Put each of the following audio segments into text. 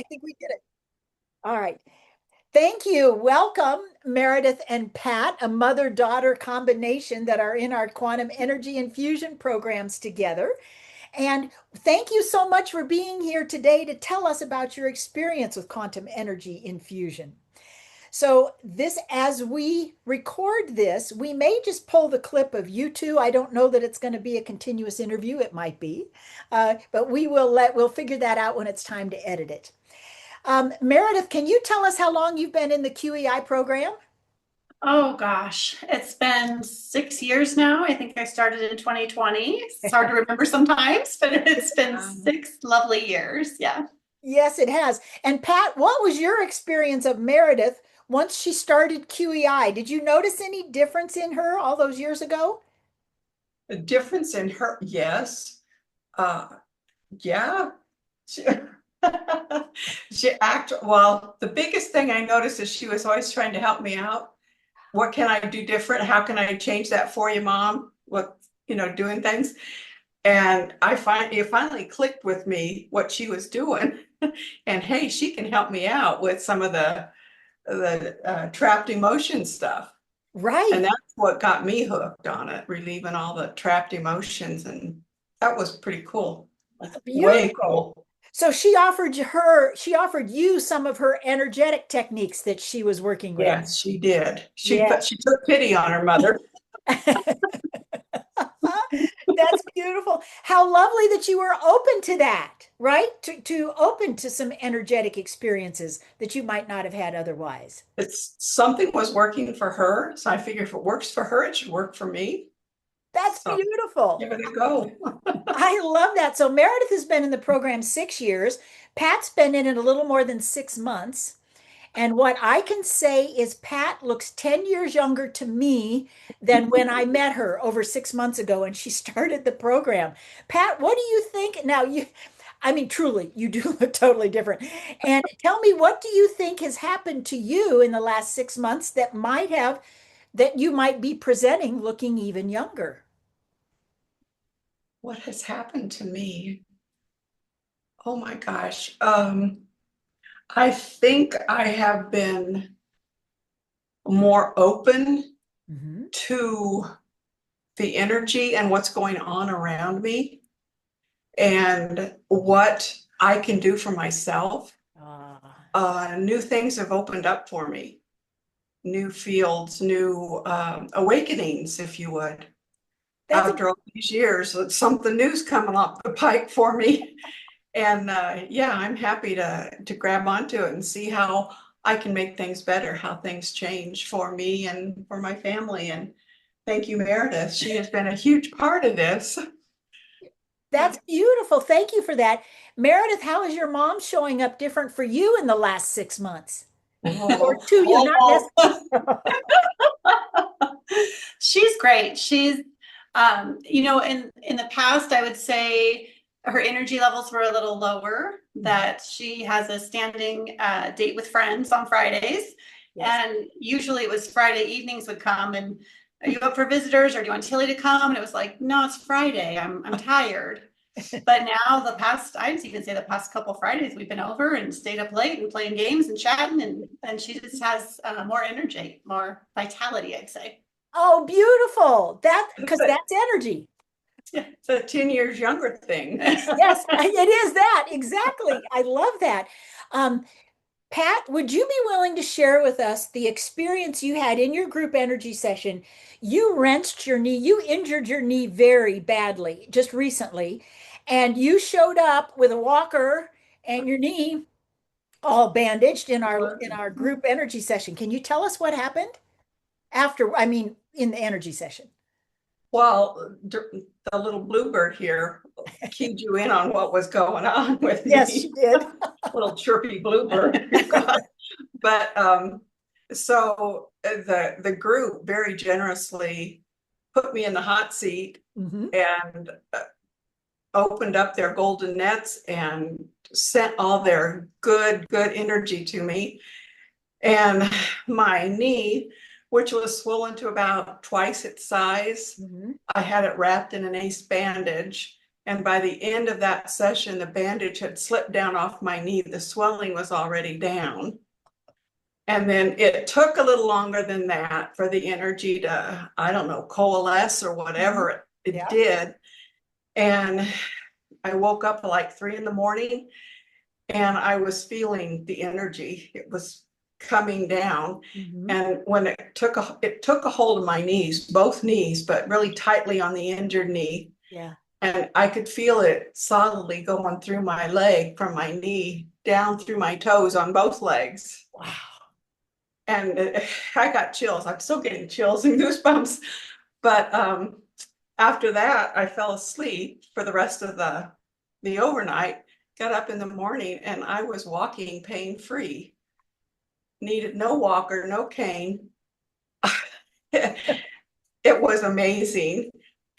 think we did it. All right. Thank you. Welcome, Meredith and Pat, a mother-daughter combination that are in our Quantum Energy Infusion programs together. And thank you so much for being here today to tell us about your experience with quantum energy infusion. So this, as we record this, we may just pull the clip of you two. I don't know that it's going to be a continuous interview. It might be, but we'll figure that out when it's time to edit it. Meredith, can you tell us how long you've been in the QEI program? Oh gosh, it's been 6 years now. I think I started in 2020. It's hard to remember sometimes, but it's been Um, 6 lovely years. Yeah. Yes, it has. And Pat, what was your experience of Meredith once she started QEI? Did you notice any difference in her all those years ago? A difference in her, yes. Uh, yeah. She, well, the biggest thing I noticed is she was always trying to help me out. What can I do different? How can I change that for you, Mom? What, doing things. And it finally clicked with me what she was doing. And hey, she can help me out with some of the trapped emotion stuff. And Right. that's what got me hooked on it, relieving all the trapped emotions. And that was pretty cool. Way Beautiful. cool. So she offered you some of her energetic techniques that she was working with. Yes, she did. Yeah. She took pity on her mother. That's beautiful. How lovely that you were open to that, right? To open to some energetic experiences that you might not have had otherwise. It's something was working for her. So I figure if it works for her, it should work for me. That's So beautiful. give it a go. I love that. So Meredith has been in the program 6 years. Pat's been in it a little more than 6 months. And what I can say is Pat looks 10 years younger to me than when I met her over 6 months ago and she started the program. Pat, what do you think? Now, I mean, truly, you do look totally different. And tell me, what do you think has happened to you in the last 6 months that you might be presenting looking even younger? What has happened to me? Oh my gosh. I think I have been more open Mhm. to the energy and what's going on around me and what I can do for myself. Ah, New things have opened up for me, new fields, new awakenings, if you would. that's a After all these years, something new's coming up the pike for me. And yeah, I'm happy to grab onto it and see how I can make things better, how things change for me and for my family. And thank you, Meredith. She has been a huge part of this. That's beautiful. Thank you for that. Meredith, how is your mom showing up different for you in the last 6 months? Or Oh, to you, not oh, necessarily. She's great. In the past, I would say her energy levels were a little lower, that she has a standing date with friends on Fridays. Yes. And usually it was Friday evenings would come and are you up for visitors or do you want Tilly to come? And it was like, no, it's Friday. I'm tired. But now I'd even say the past couple Fridays, we've been over and stayed up late and playing games and chatting, and she just has more energy, more vitality, I'd say. Oh, beautiful. Because that's energy. it's a 10 years younger thing. Yes, it is that. Exactly. I love that. Um, Pat, would you be willing to share with us the experience you had in your group energy session? You wrenched your knee, you injured your knee very badly just recently, and you showed up with a walker and your knee all bandaged in our group energy session. Can you tell us what happened I mean, in the energy session? Well, the little bluebird here keyed you in on what was going on with Yes, she me. did. Little chirpy bluebird. But so the group very generously put me in the hot seat Mhm. and opened up their golden nets and sent all their good energy to me. And my knee, which was swollen to about twice its size, Mhm. I had it wrapped in an ace bandage And by the end of that session, the bandage had slipped down off my knee. The swelling was already down. And then it took a little longer than that for the energy to, I don't know, coalesce or whatever it did. And I woke up at like 3 a.m. and I was feeling the energy. It was coming down. And when it took a hold of my knees, both knees, but really tightly on the injured knee. Yeah. And I could feel it solidly going through my leg from my knee down through my toes on both legs. Wow. And I got chills. I'm still getting chills and goosebumps. But after that, I fell asleep for the rest of the overnight, got up in the morning, and I was walking pain-free. Needed no walker, no cane. It was amazing.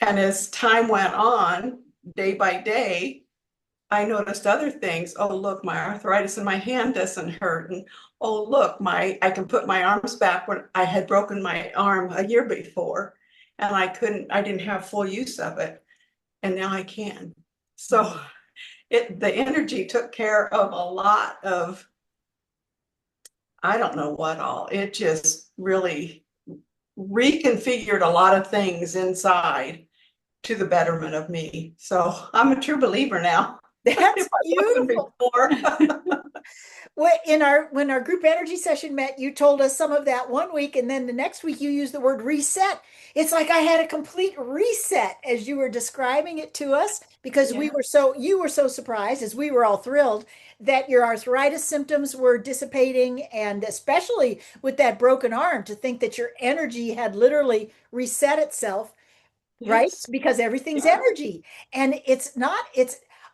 And as time went on, day by day, I noticed other things. Oh, look, my arthritis in my hand doesn't hurt. And oh, look, I can put my arms back when I had broken my arm a year before. And I didn't have full use of it. And now I can. So the energy took care of a lot of, I don't know what all. It just really reconfigured a lot of things inside to the betterment of me. So I'm a true believer now. That's beautiful. When our group energy session met, you told us some of that one week, and then the next week you used the word reset. It's like I had a complete reset as you were describing it to us, because you were so surprised, as we were all thrilled, that your arthritis symptoms were dissipating, and especially with that broken arm, to think that your energy had literally reset itself. Right? Because everything's energy. And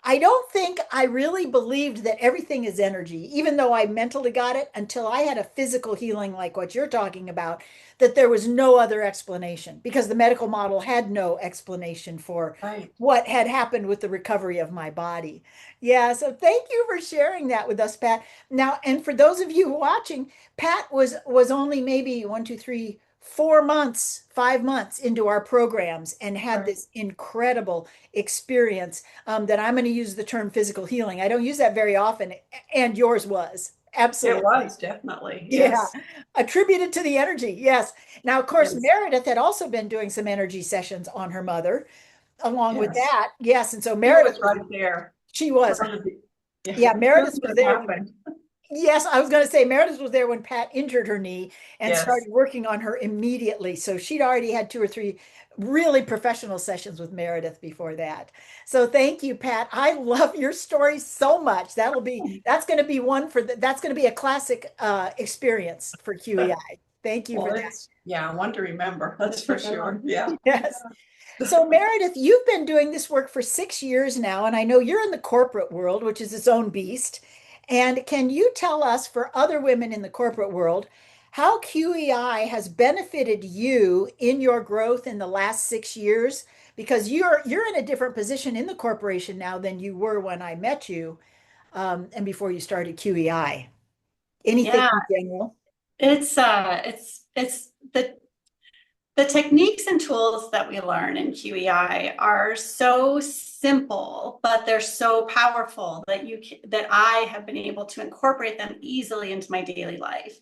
I don't think I really believed that everything is energy, even though I mentally got it, until I had a physical healing like what you're talking about, that there was no other explanation, because the medical model had no explanation for what had happened with the recovery of my body. Yeah, so thank you for sharing that with us, Pat. Now, and for those of you watching, Pat was only maybe 4 months, 5 months into our programs, and had this incredible experience, that I'm going to use the term physical healing. I don't use that very often, and yours was. Absolutely. It was, definitely. Yeah. Attributed to the energy. Yes. Now, of course, Meredith had also been doing some energy sessions on her mother along with that. Yes. And so Meredith was right there. She was. Yeah, Meredith was there. Yes, I was going to say Meredith was there when Pat injured her knee and started working on her immediately. So she'd already had 2 or 3 really professional sessions with Meredith before that. So thank you, Pat. I love your story so much. That's going to be that's going to be a classic experience for QEI. Thank you for that. Yeah, one to remember. That's for sure. Yeah. Yes. So Meredith, you've been doing this work for 6 years now, and I know you're in the corporate world, which is its own beast. And can you tell us, for other women in the corporate world, how QEI has benefited you in your growth in the last 6 years? Because you're in a different position in the corporation now than you were when I met you, and before you started QEI. Anything in general? It's the techniques and tools that we learn in QEI are so simple, but they're so powerful that I have been able to incorporate them easily into my daily life.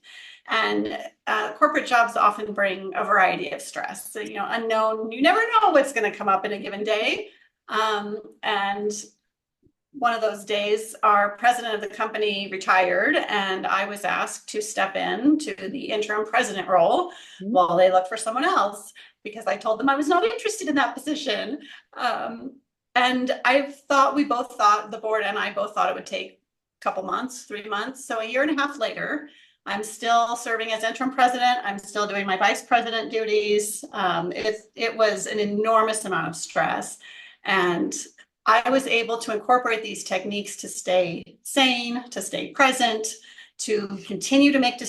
And corporate jobs often bring a variety of stress. So, unknown, you never know what's going to come up in a given day. And one of those days, our president of the company retired, and I was asked to step in to the interim president role while they looked for someone else, because I told them I was not interested in that position. And the board and I both thought it would take a couple months, 3 months. So a year and a half later, I'm still serving as interim president. I'm still doing my vice president duties. It was an enormous amount of stress. And I was able to incorporate these techniques to stay sane, to stay present, to continue to make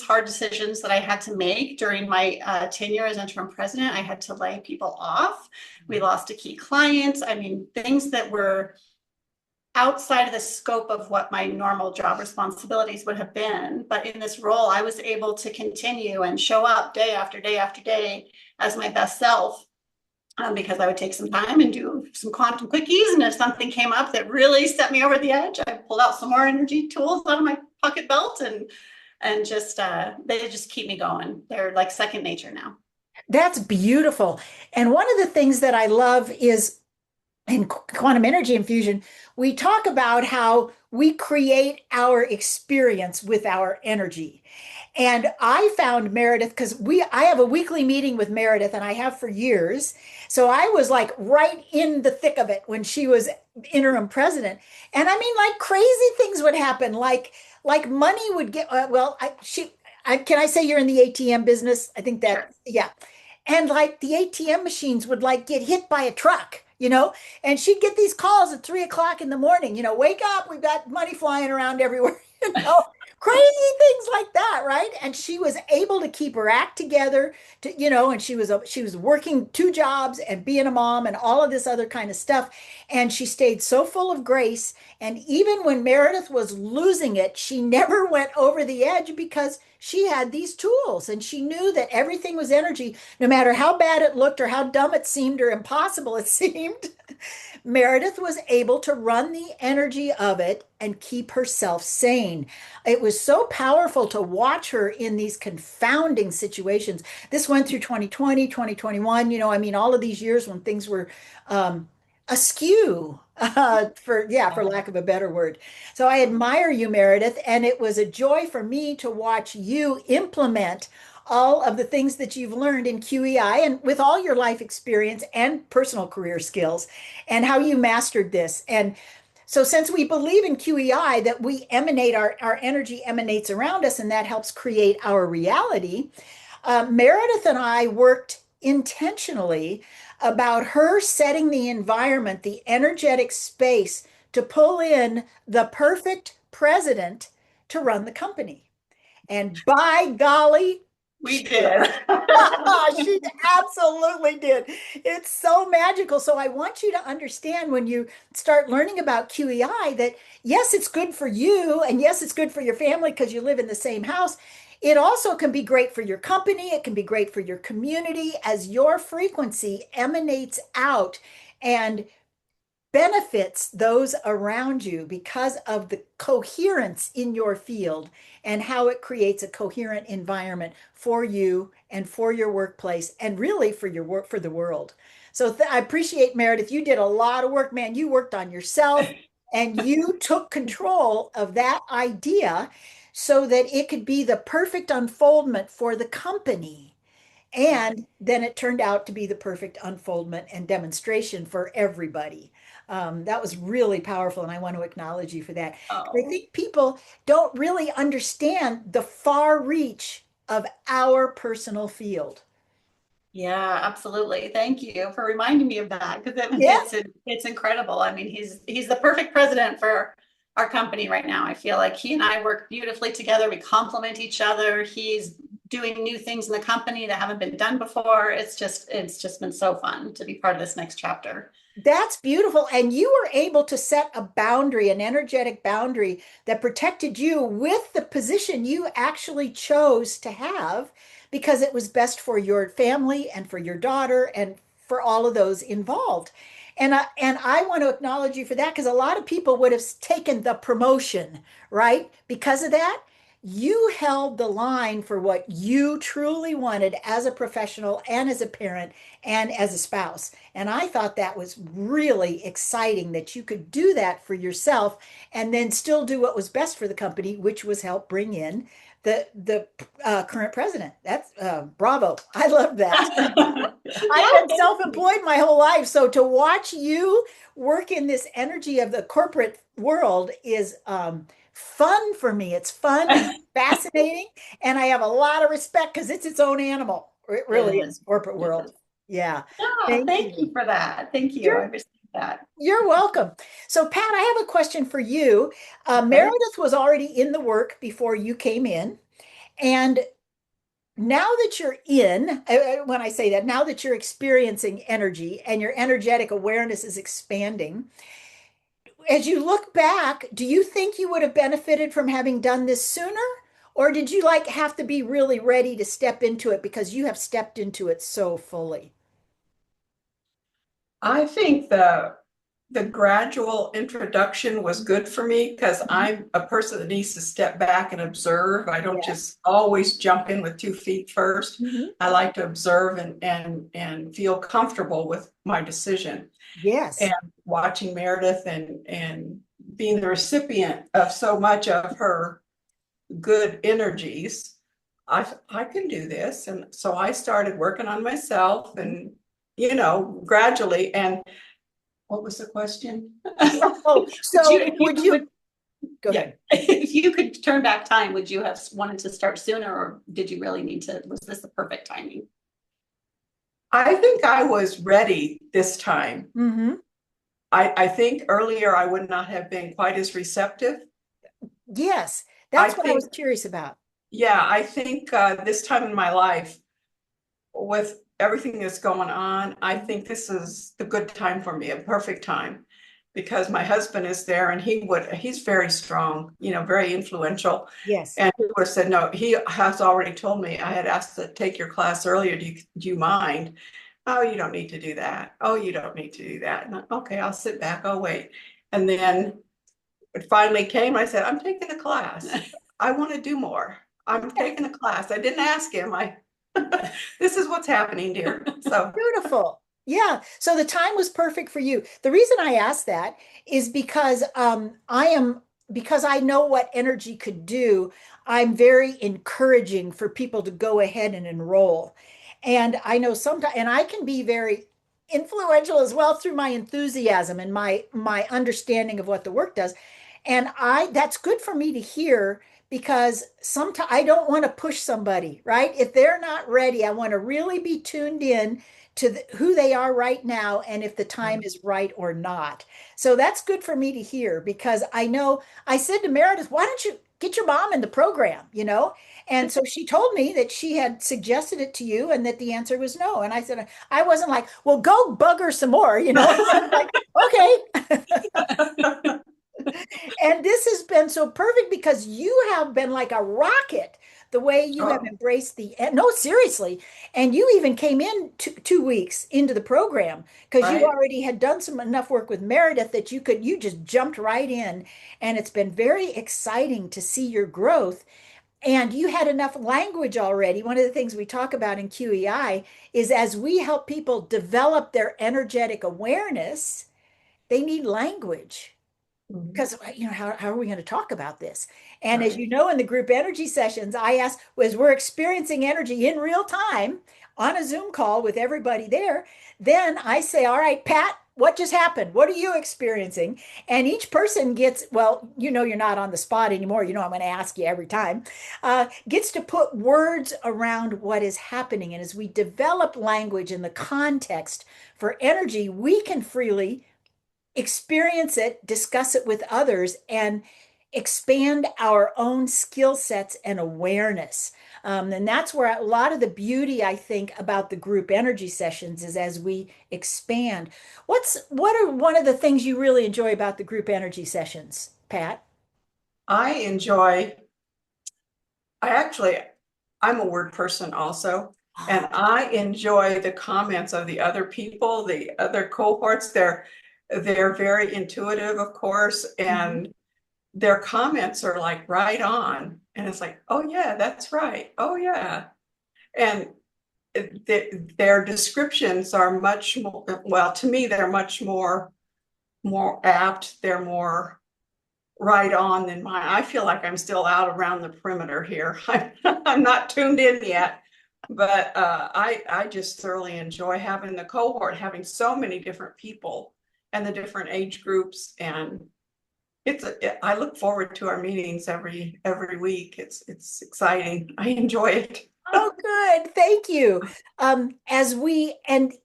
hard decisions that I had to make during my tenure as interim president. I had to lay people off. We lost a key client. I mean, things that were outside of the scope of what my normal job responsibilities would have been. But in this role, I was able to continue and show up day after day after day as my best self. Because I would take some time and do some quantum quickies, and if something came up that really set me over the edge, I pulled out some more energy tools out of my pocket belt, and just they just keep me going. They're like second nature now. That's beautiful. And one of the things that I love is in quantum energy infusion, we talk about how we create our experience with our energy. And I found Meredith because I have a weekly meeting with Meredith and I have for years. So I was like right in the thick of it when she was interim president. And I mean, like crazy things would happen, like money would get well, can I say you're in the ATM business? I think that, Sure. yeah. And like the ATM machines would like get hit by a truck, and she'd get these calls at 3 o'clock in the morning, wake up, we've got money flying around everywhere, you know, crazy things like that, right? And she was able to keep her act together and she was working 2 jobs and being a mom and all of this other kind of stuff. And she stayed so full of grace. And even when Meredith was losing it, she never went over the edge because she had these tools and she knew that everything was energy, no matter how bad it looked or how dumb it seemed or impossible it seemed. Meredith was able to run the energy of it and keep herself sane. It was so powerful to watch her in these confounding situations. This went through 2020, 2021, I mean, all of these years when things were askew, for lack of a better word. So I admire you, Meredith, and it was a joy for me to watch you implement all of the things that you've learned in QEI and with all your life experience and personal career skills and how you mastered this. And so since we believe in QEI that we emanate, our energy emanates around us and that helps create our reality, Meredith and I worked intentionally about her setting the environment, the energetic space to pull in the perfect president to run the company. And by golly, We did. she absolutely did. It's so magical. So I want you to understand when you start learning about QEI that yes, it's good for you, and yes, it's good for your family because you live in the same house. It also can be great for your company. It can be great for your community as your frequency emanates out and benefits those around you because of the coherence in your field and how it creates a coherent environment for you and for your workplace and really for your work for the world. So I appreciate Meredith. You did a lot of work, man. You worked on yourself and you took control of that idea so that it could be the perfect unfoldment for the company. And then it turned out to be the perfect unfoldment and demonstration for everybody. That was really powerful, and I want to acknowledge you for that. I Oh. think people don't really understand the far reach of our personal field. Yeah, absolutely. Thank you for reminding me of that because Yeah, it's incredible. I mean, he's the perfect president for our company right now. I feel like he and I work beautifully together. We complement each other. He's doing new things in the company that haven't been done before. It's just been so fun to be part of this next chapter. that's beautiful. And you were able to set a boundary, an energetic boundary that protected you with the position you actually chose to have because it was best for your family and for your daughter and for all of those involved. And I want to acknowledge you for that because a lot of people would have taken the promotion, right? Because of that, you held the line for what you truly wanted as a professional and as a parent and as a spouse. And I thought that was really exciting that you could do that for yourself and then still do what was best for the company, which was help bring in the current president. That's bravo. I love that. I've Yeah, been self-employed my whole life, so to watch you work in this energy of the corporate world is fun for me. It's fun and fascinating, and I have a lot of respect because it's its own animal. It it really is. is corporate It world. is. Yeah. Yeah, Thank thank you. you for that. Thank you. I You're received that. you're welcome. So, Pat, I have a question for you. Okay. Meredith was already in the work before you came in, and now that you're in, when I say that, now that you're experiencing energy and your energetic awareness is expanding, as you look back, do you think you would have benefited from having done this sooner? Or did you like have to be really ready to step into it because you have stepped into it so fully? I think the gradual introduction was good for me because I'm a person that needs to step back and observe. I don't Yeah. just always jump in with 2 feet first. Mhm. I like to observe and feel comfortable with my decision. Yes. And watching Meredith and being the recipient of so much of her good energies, I can do this. And so I started working on myself and gradually. And what was the question? Oh, Would you, so if you would you would, go yeah, ahead? if you could turn back time, would you have wanted to start sooner, or did you really need to, was this the perfect timing? I think I was ready this time. Hmm. I think earlier I would not have been quite as receptive. Yes, I that's what I was think, curious about. yeah, I think this time in my life, with everything that's going on, I think this is the good time for me, a perfect time, because my husband is there and he's very strong, very influential. Yes. And he would have said, no, he has already told me, I had asked to take your class earlier. Do you mind? Oh, you don't need to do that. Oh, you don't need to do that. And okay, I'll sit back, I'll wait. And then it finally came. I said, I'm taking a class. I want to do more. I'm taking a class. I didn't ask him. This is what's happening, dear. So, Beautiful. Yeah. So the time was perfect for you. The reason I asked that is because because I know what energy could do, I'm very encouraging for people to go ahead and enroll. And I know sometimes, and I can be very influential as well through my enthusiasm and my understanding of what the work does. And I that's good for me to hear because sometimes I don't want to push somebody, right? If they're not ready, I want to really be tuned in to who they are right now and if the time is right or not. So that's good for me to hear because I know I said to Meredith, why don't you get your mom in the program, you know? And so she told me that she had suggested it to you and that the answer was no. And I said, I wasn't like, well, go bug her some more, you know? I was like, okay. And this has been so perfect because you have been like a rocket the way you have oh, embraced no, seriously. And you even came in 2 weeks into the program because you right. already had done some enough work with Meredith that you just jumped right in. And it's been very exciting to see your growth. And you had enough language already. One of the things we talk about in QEI is as we help people develop their energetic awareness, they need language Mhm. because how are we going to talk about this? And as you Right. know, in the group energy sessions, I asked was we're experiencing energy in real time on a Zoom call with everybody there. Then I say, all right, Pat, what just happened? What are you experiencing? And each person gets, well, you're not on the spot anymore. I'm going to ask you every time, gets to put words around what is happening. And as we develop language in the context for energy, we can freely experience it, discuss it with others, and expand our own skill sets and awareness. And that's where a lot of the beauty, I think, about the group energy sessions is as we expand. What are one of the things you really enjoy about the group energy sessions, Pat? I enjoy, I actually, I'm a word person also, and I enjoy the comments of the other people, the other cohorts. They're very intuitive, of course, Mhm. and their comments are like right on. And it's like, oh yeah, that's right. Oh yeah. And their descriptions are much more, well, to me, they're much more apt. They're more right on than mine. I feel like I'm still out around the perimeter here. I'm not tuned in yet, but I just thoroughly enjoy having the cohort, having so many different people and the different age groups, and I look forward to our meetings every week. It's exciting. I enjoy it. Oh, good. Thank you. And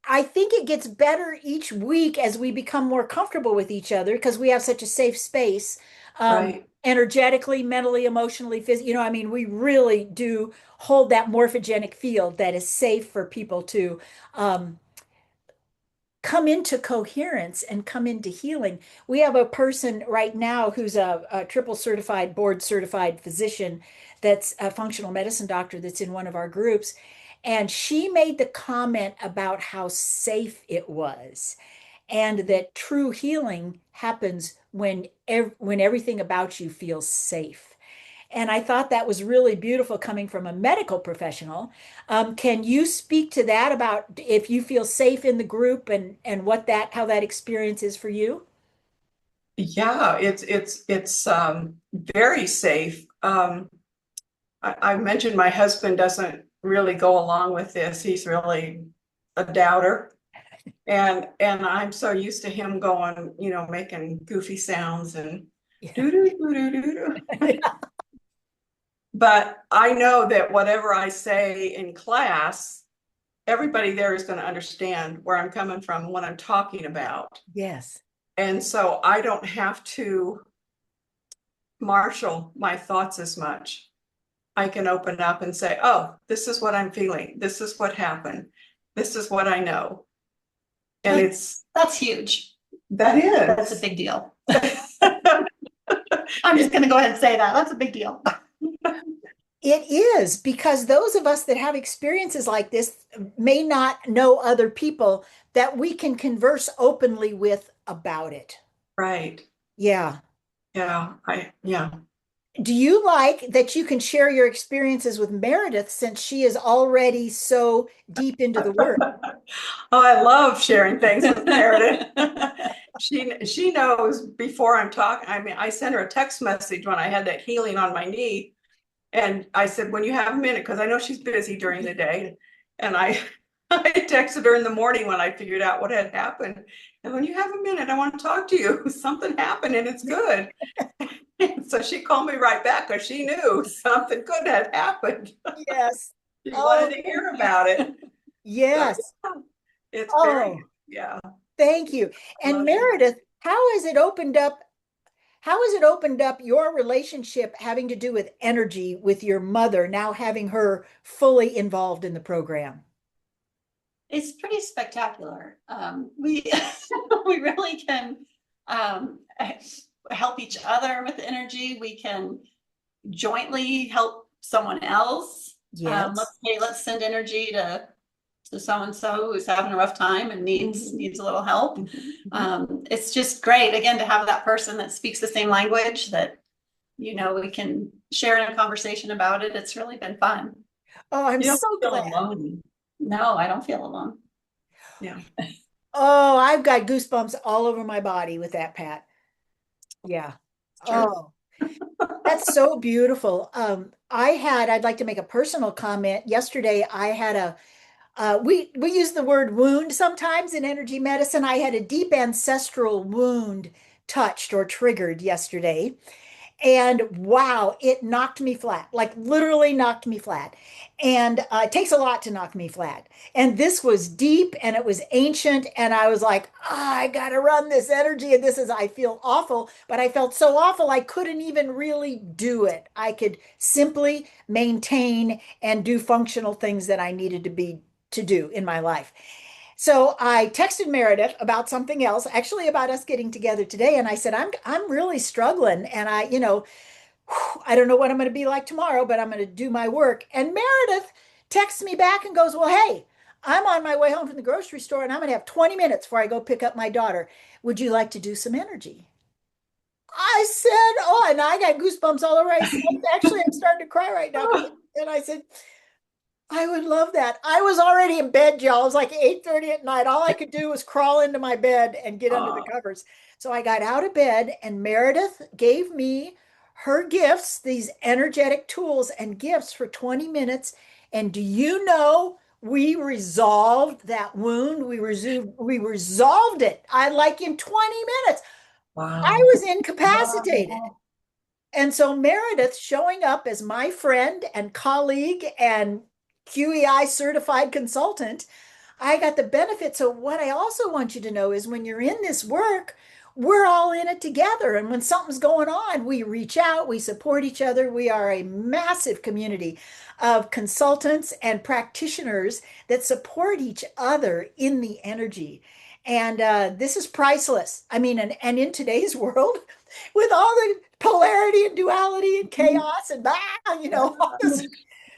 I think it gets better each week as we become more comfortable with each other because we have such a safe space, Right. energetically, mentally, emotionally, physically. I mean, we really do hold that morphogenic field that is safe for people to um, come into coherence and come into healing. We have a person right now who's a triple certified, board certified physician that's a functional medicine doctor that's in one of our groups. And she made the comment about how safe it was. and that true healing happens when everything about you feels safe. And I thought that was really beautiful coming from a medical professional. Can you speak to that about if you feel safe in the group and how that experience is for you? Yeah, it's very safe. I mentioned my husband doesn't really go along with this. He's really a doubter. And I'm so used to him going, making goofy sounds and Yeah. doo doo doo doo doo doo. But I know that whatever I say in class, everybody there is going to understand where I'm coming from and what I'm talking about. Yes. And so I don't have to marshal my thoughts as much. I can open up and say, oh, this is what I'm feeling. This is what happened. This is what I know. And That's huge. That is. That's a big deal. I'm just going to go ahead and say that. That's a big deal. It is, because those of us that have experiences like this may not know other people that we can converse openly with about it. Right. Yeah. Yeah. Yeah. Do you like that you can share your experiences with Meredith since she is already so deep into the work? Oh, I love sharing things with Meredith. She knows before I'm talking. I mean, I sent her a text message when I had that healing on my knee. And I said, when you have a minute, because I know she's busy during the day. And I texted her in the morning when I figured out what had happened. And when you have a minute, I want to talk to you. Something happened and it's good. So she called me right back because she knew something good had happened. Yes. She Oh, wanted to hear about it. yes. So, yeah, it's very, Oh, yeah. thank you. And Meredith, how has it opened up your relationship having to do with energy with your mother, now having her fully involved in the program? It's pretty spectacular. We we really can help each other with energy. We can jointly help someone else. Yes. Let's send energy to so and so who's having a rough time and needs a little help. It's just great again to have that person that speaks the same language that we can share in a conversation about it. It's really been fun. Oh, I'm You don't so feel glad. alone. No, I don't feel alone. Yeah. Oh, I've got goosebumps all over my body with that, Pat. Yeah. True. Oh, that's so beautiful. I'd like to make a personal comment. Yesterday, I had we use the word wound sometimes in energy medicine. I had a deep ancestral wound touched or triggered yesterday. And wow, it knocked me flat, like literally knocked me flat. And it takes a lot to knock me flat. And this was deep and it was ancient. And I was like, I got to run this energy. And I feel awful. But I felt so awful, I couldn't even really do it. I could simply maintain and do functional things that I needed to do in my life. So I texted Meredith about something else, actually about us getting together today, and I said, I'm really struggling, and I don't know what I'm going to be like tomorrow, but I'm going to do my work. And Meredith texts me back and goes, well, hey, I'm on my way home from the grocery store, and I'm going to have 20 minutes before I go pick up my daughter. Would you like to do some energy? I said, oh, and I got goosebumps all over. I said, actually, I'm starting to cry right now. And I said, I would love that. I was already in bed, y'all. It was like 8:30 at night. All I could do was crawl into my bed and get under the covers. So I got out of bed, and Meredith gave me her gifts, these energetic tools and gifts for 20 minutes. And do you know, we resolved that wound. We resolved it. I like in 20 minutes. Wow. I was incapacitated. Wow. And so Meredith showing up as my friend and colleague and QEI certified consultant, I got the benefit. So what I also want you to know is when you're in this work, we're all in it together. And when something's going on, we reach out, we support each other. We are a massive community of consultants and practitioners that support each other in the energy. And this is priceless. I mean, and in today's world, with all the polarity and duality and chaos and all this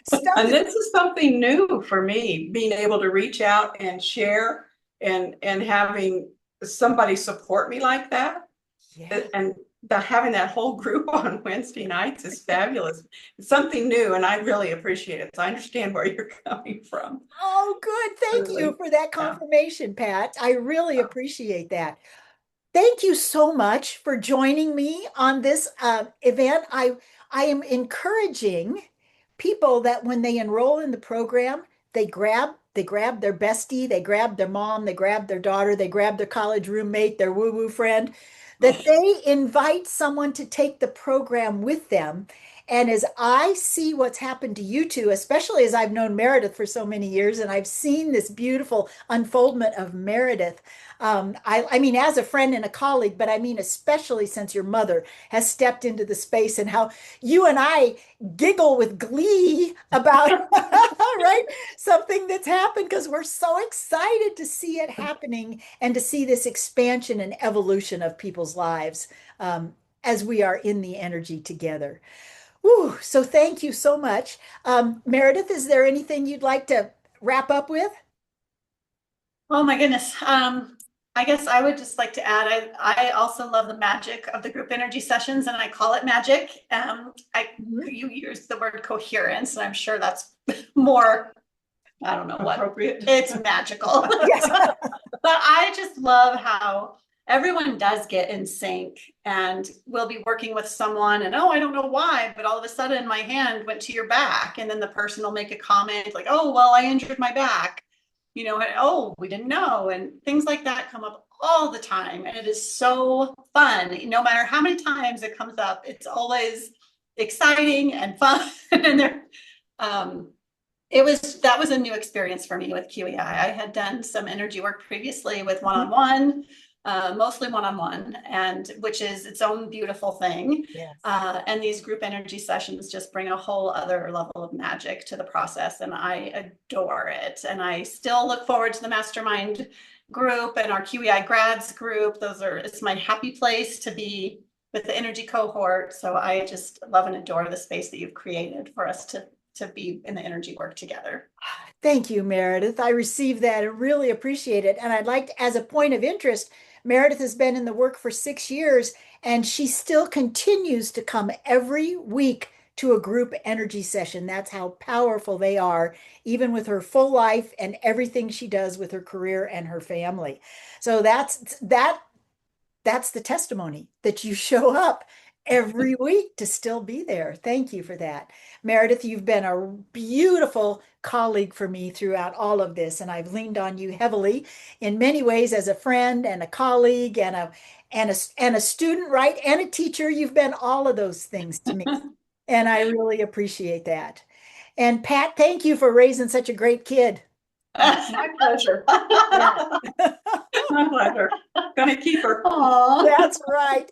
stuff. And this is something new for me, being able to reach out and share and having somebody support me like that. Yeah. And having that whole group on Wednesday nights is fabulous. It's something new, and I really appreciate it. So I understand where you're coming from. Oh, good. Thank you Really. for that Yeah. confirmation, Pat. I really appreciate that. Thank you so much for joining me on this event. I am encouraging people that when they enroll in the program, they grab their bestie, they grab their mom, they grab their daughter, they grab their college roommate, their woo-woo friend, that they invite someone to take the program with them. And as I see what's happened to you two, especially as I've known Meredith for so many years, and I've seen this beautiful unfoldment of Meredith, I mean, as a friend and a colleague, but I mean, especially since your mother has stepped into the space and how you and I giggle with glee about, right? Something that's happened because we're so excited to see it happening and to see this expansion and evolution of people's lives as we are in the energy together. Whew, so thank you so much. Meredith, is there anything you'd like to wrap up with? Oh my goodness. I guess I would just like to add, I also love the magic of the group energy sessions, and I call it magic. Mhm. You use the word coherence, and I'm sure that's more, I don't know what, Appropriate. it's magical. Yes. But I just love how everyone does get in sync, and we'll be working with someone and, oh, I don't know why, but all of a sudden my hand went to your back. And then the person will make a comment like, oh, well, I injured my back, and, oh, we didn't know. And things like that come up all the time. And it is so fun. No matter how many times it comes up, it's always exciting and fun. And um, that was a new experience for me with QEI. I had done some energy work previously with one-on-one, mostly one-on-one, and which is its own beautiful thing. Yes. And these group energy sessions just bring a whole other level of magic to the process, and I adore it. And I still look forward to the mastermind group and our QEI grads group. It's my happy place to be with the energy cohort. So I just love and adore the space that you've created for us to be in the energy work together. Thank you, Meredith. I received that and really appreciate it. And I'd like to, as a point of interest, Meredith has been in the work for 6 years and she still continues to come every week to a group energy session. That's how powerful they are, even with her full life and everything she does with her career and her family. So that's the testimony that you show up every week to still be there. Thank you for that. Meredith, you've been a beautiful colleague for me throughout all of this, and I've leaned on you heavily in many ways as a friend and a colleague and a student, right? And a teacher. You've been all of those things to me, and I really appreciate that. And Pat, thank you for raising such a great kid. My pleasure. Yeah. My pleasure. Gonna keep her. Aww. That's right.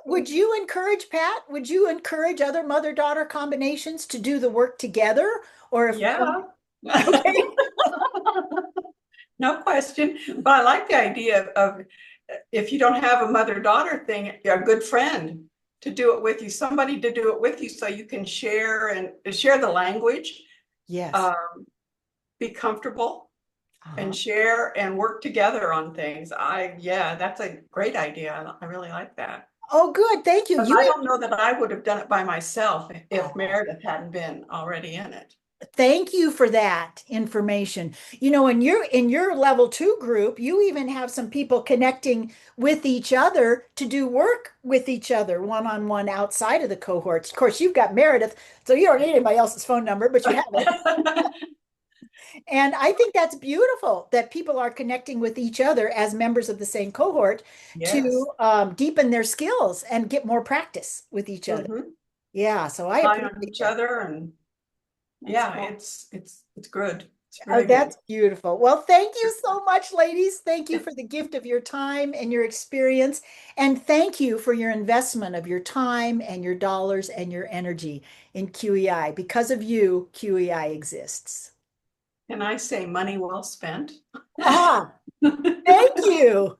Would you encourage, Pat, would you encourage other mother-daughter combinations to do the work together? Or if Yeah. okay. No question. But I like the idea of if you don't have a mother-daughter thing, a good friend to do it with you, somebody to do it with you so you can share and share the language, Yes. be comfortable Uh-huh. and share and work together on things. Yeah, that's a great idea. I really like that. Oh, good. Thank you. But I don't know that I would have done it by myself if Oh. Meredith hadn't been already in it. Thank you for that information. In your level 2 group, you even have some people connecting with each other to do work with each other one-on-one outside of the cohorts. Of course, you've got Meredith, so you don't need anybody else's phone number, but you have it. And I think that's beautiful that people are connecting with each other as members of the same cohort Yes. to deepen their skills and get more practice with each other. Mhm. Yeah, so I Rely on appreciate each that. other, and yeah, cool. it's good. It's Oh, really that's good. beautiful. Well, thank you so much, ladies. Thank you for the gift of your time and your experience. And thank you for your investment of your time and your dollars and your energy in QEI. Because of you, QEI exists. Can I say money well spent? Ah, thank you.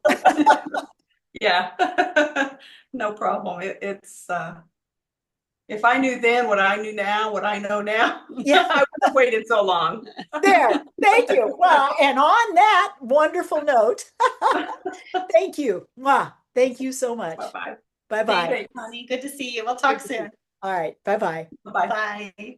Yeah, no problem. if I knew then what I knew now, what I know now, Yeah. I wouldn't have waited so long. There. Thank you. Well, and on that wonderful note, thank you. Mwah. Thank you so much. Bye-bye. Bye-bye. Thanks, honey. Good to see you. We'll talk soon. All right. Bye-bye. Bye-bye. Bye.